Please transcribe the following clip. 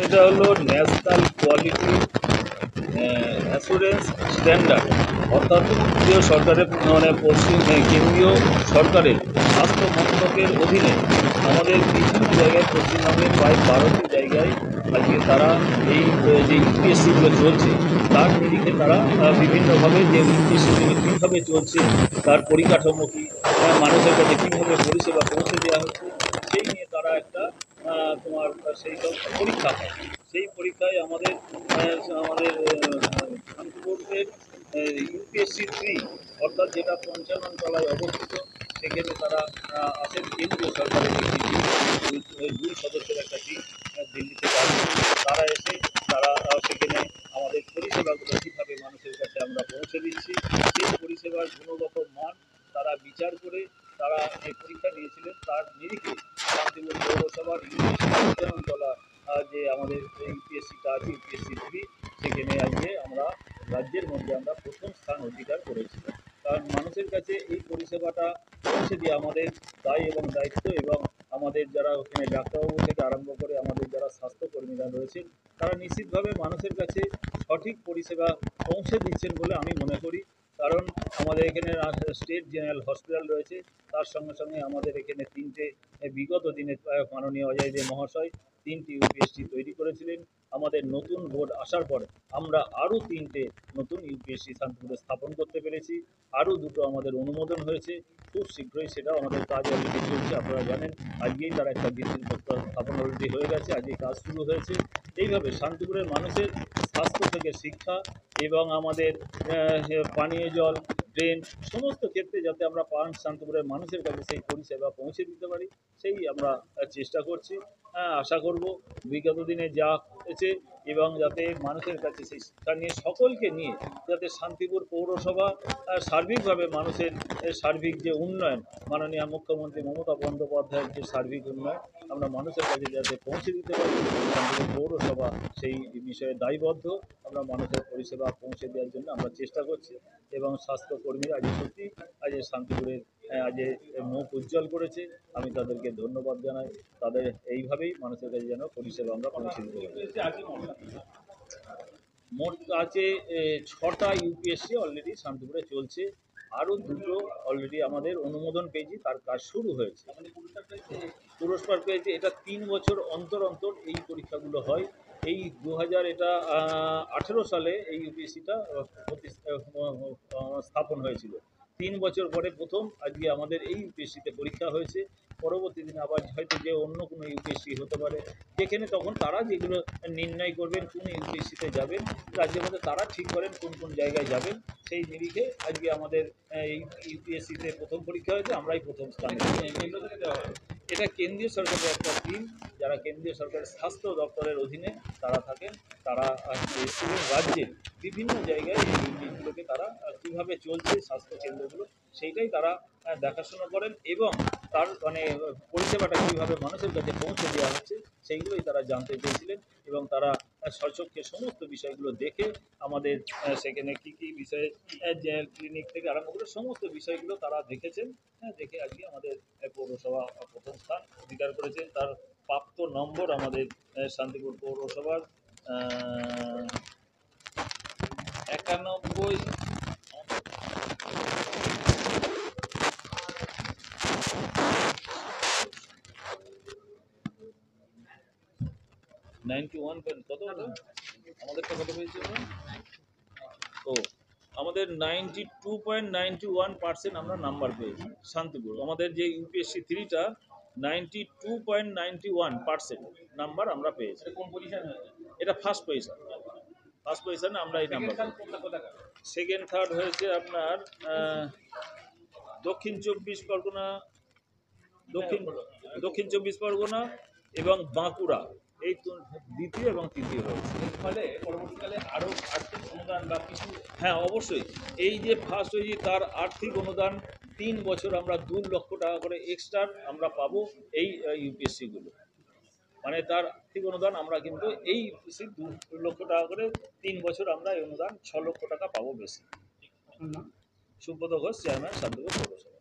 এটা হলো national quality assurance standard, অর্থাৎ কেন্দ্রীয় সরকারের কেন্দ্রীয় সরকারের স্বাস্থ্য মন্ত্রকের অধীনে আমাদের বিভিন্ন জায়গায় পশ্চিমবঙ্গের প্রায় 12টি জায়গায় আজকে তারা এই যে ইউপিএসসিগুলো চলছে তার নিরিখে তারা বিভিন্নভাবে যে ইউপিএসসিগুলো কীভাবে চলছে, তার পরিকাঠামো কী, মানুষের কাছে কীভাবে পরিষেবা পৌঁছে দেওয়া হচ্ছে, সেই নিয়ে তারা একটা তোমার সেই সব পরীক্ষা হয়। সেই পরীক্ষায় আমাদের শান্তিপুরের ইউপিএসসি 3 অর্থাৎ যেটা পঞ্চানন তলায় অবস্থিত, সেখানে তারা আছেন কেন্দ্রীয় সরকারের একটি টিম, 2 সদস্যের একটা টিম দিল্লি থেকে আসে। তারা এসে তারা সেখানে আমাদের পরিষেবাগুলো কীভাবে মানুষের কাছে আমরা পৌঁছে দিচ্ছি, সেই পরিষেবার গুণগত মান তারা বিচার করে তারা যে পরীক্ষা নিয়েছিলেন তার নিরিখে শান্তিপুর পৌরসভার পঞ্চাননতলা যে আমাদের ইউপিএসসিটা আছে ইউপিএসসি 3, সেখানে আজকে আমরা রাজ্যের মধ্যে আমরা প্রথম স্থান অধিকার করেছি। কারণ মানুষের কাছে এই পরিষেবাটা পৌঁছে দিয়ে আমাদের দায় এবং দায়িত্ব, এবং আমাদের যারা ওখানে ডাক্তারবাবু থেকে আরম্ভ করে আমাদের যারা স্বাস্থ্যকর্মীরা রয়েছেন তারা নিশ্চিতভাবে মানুষের কাছে সঠিক পরিষেবা পৌঁছে দিচ্ছেন বলে আমি মনে করি। কারণ আমাদের এখানে স্টেট জেনারেল হসপিটাল রয়েছে, তার সঙ্গে সঙ্গে আমাদের এখানে 3টে বিগত দিনে মাননীয় অজয় মহাশয় 3টি ইউপিএসসি তৈরি করেছিলেন। আমাদের নতুন বোর্ড আসার পর আমরা আরও 3টে নতুন ইউপিএসসি শান্তিপুরে স্থাপন করতে পেরেছি। আরও 2টো আমাদের অনুমোদন হয়েছে, খুব শীঘ্রই সেটা আমাদের কাজ অলরেডি চলছে। আপনারা জানেন আজকেই তার একটা ভিত্তিপ্রস্তর স্থাপন অলরেডি হয়ে গেছে, আজকে কাজ শুরু হয়েছে। এইভাবে শান্তিপুরের মানুষের স্বাস্থ্য থেকে শিক্ষা এবং আমাদের পানীয় জল, ড্রেন, সমস্ত ক্ষেত্রে যাতে আমরা শান্তিপুরের মানুষের কাছে সেই পরিষেবা পৌঁছে দিতে পারি, সেই আমরা চেষ্টা করছি। আশা করব বিগত দিনে যা হয়েছে এবং যাতে মানুষের কাছে সেই শিক্ষা নিয়ে সকলকে নিয়ে যাতে শান্তিপুর পৌরসভা সার্বিকভাবে মানুষের সার্বিক যে উন্নয়ন, মাননীয় মুখ্যমন্ত্রী মমতা বন্দ্যোপাধ্যায়ের যে সার্বিক উন্নয়ন আমরা মানুষের কাছে যাতে পৌঁছে দিতে পারি, শান্তিপুর পৌরসভা সেই বিষয়ে দায়বদ্ধ। আমরা মানুষের পরিষেবা পৌঁছে দেওয়ার জন্য আমরা চেষ্টা করছি, এবং স্বাস্থ্যকর্মীরা আজ সত্যি আজ শান্তিপুরের আজ মুখ উজ্জ্বল করেছে। আমি তাদেরকে ধন্যবাদ জানাই। তাদের এইভাবেই মানুষের কাছে যেন পরিষেবা আমরা পৌঁছে দিতে পারি। মোট আছে 6টা ইউপিএসসি অলরেডি শান্তিপুরে চলছে, আরও 2টো অলরেডি আমাদের অনুমোদন পেয়েছি, তার কাজ শুরু হয়েছে। পুরস্কার পেয়েছে। এটা 3 বছর অন্তর অন্তর এই পরীক্ষাগুলো হয়। এই 2018 সালে এই ইউপিএসসিটা স্থাপন হয়েছিল। 3 বছর পরে প্রথম আজকে আমাদের এই ইউপিএসসিতে পরীক্ষা হয়েছে। পরবর্তী দিনে আবার হয়তো যে অন্য কোনো ইউপিএসসি হতে পারে, যেখানে তখন তারা যেগুলো নির্ণয় করবেন কোন ইউপিএসসিতে যাবেন, রাজ্যের মধ্যে তারা ঠিক করেন কোন কোন জায়গায় যাবেন। সেই নিরিখে আজকে আমাদের এই ইউপিএসসিতে প্রথম পরীক্ষা হয়েছে, আমরাই প্রথম স্থানে। এটা কেন্দ্রীয় সরকারের একটা টিম, যারা কেন্দ্রীয় সরকারের স্বাস্থ্য দপ্তরের অধীনে তারা থাকেন। তারা রাজ্যের বিভিন্ন জায়গায় এই ইউনিটগুলোকে তারা কীভাবে চলছে স্বাস্থ্য কেন্দ্রগুলো সেইটাই তারা দেখাশোনা করেন, এবং তার পরিষেবাটা কীভাবে মানুষের কাছে পৌঁছে দেওয়া হচ্ছে সেইগুলোই তারা জানতে চেয়েছিলেন, এবং তারা স্বচক্ষে সমস্ত বিষয়গুলো দেখে আমাদের সেখানে কী কী বিষয়ে যে ক্লিনিক থেকে আরম্ভ করে সমস্ত বিষয়গুলো তারা দেখেছেন। দেখে আজকে আমাদের পৌরসভা প্রথম স্থান অধিকার করেছে। তার প্রাপ্ত নম্বর আমাদের শান্তিপুর পৌরসভার 91 91 কত আমাদেরটা কত পেয়েছে? ও আমাদের 92.91% আমরা নাম্বার পেয়েছি শান্তিপুর। আমাদের যে ইউপিএসসি 3টা 92.91% নাম্বার আমরা পেয়েছি। কোন পজিশন হয়েছে? এটা ফার্স্ট পজিশন। ফার্স্ট পজিশনে আমরা এই নাম্বার। সেকেন্ড থার্ড হয়েছে আপনার দক্ষিণ চব্বিশ পরগনা, দক্ষিণ চব্বিশ পরগনা এবং বাঁকুড়া, এই দ্বিতীয় এবং তৃতীয় হয়েছে। ফলে পরবর্তীকালে আরও আর্থিক অনুদান বা কিছু, হ্যাঁ অবশ্যই, এই যে ফার্স্ট হয়েছে তার আর্থিক অনুদান 3 বছর আমরা 2 লক্ষ টাকা করে এক্সট্রা আমরা পাবো এই ইউপিএসসিগুলো। মানে তার আর্থিক অনুদান আমরা কিন্তু এই ইউপিএসসি 2 লক্ষ টাকা করে 3 বছর আমরা এই অনুদান 6 লক্ষ টাকা পাবো বেশি। সুব্রত ঘোষ, চেয়ারম্যান, শান্তিপুর পৌরসভা।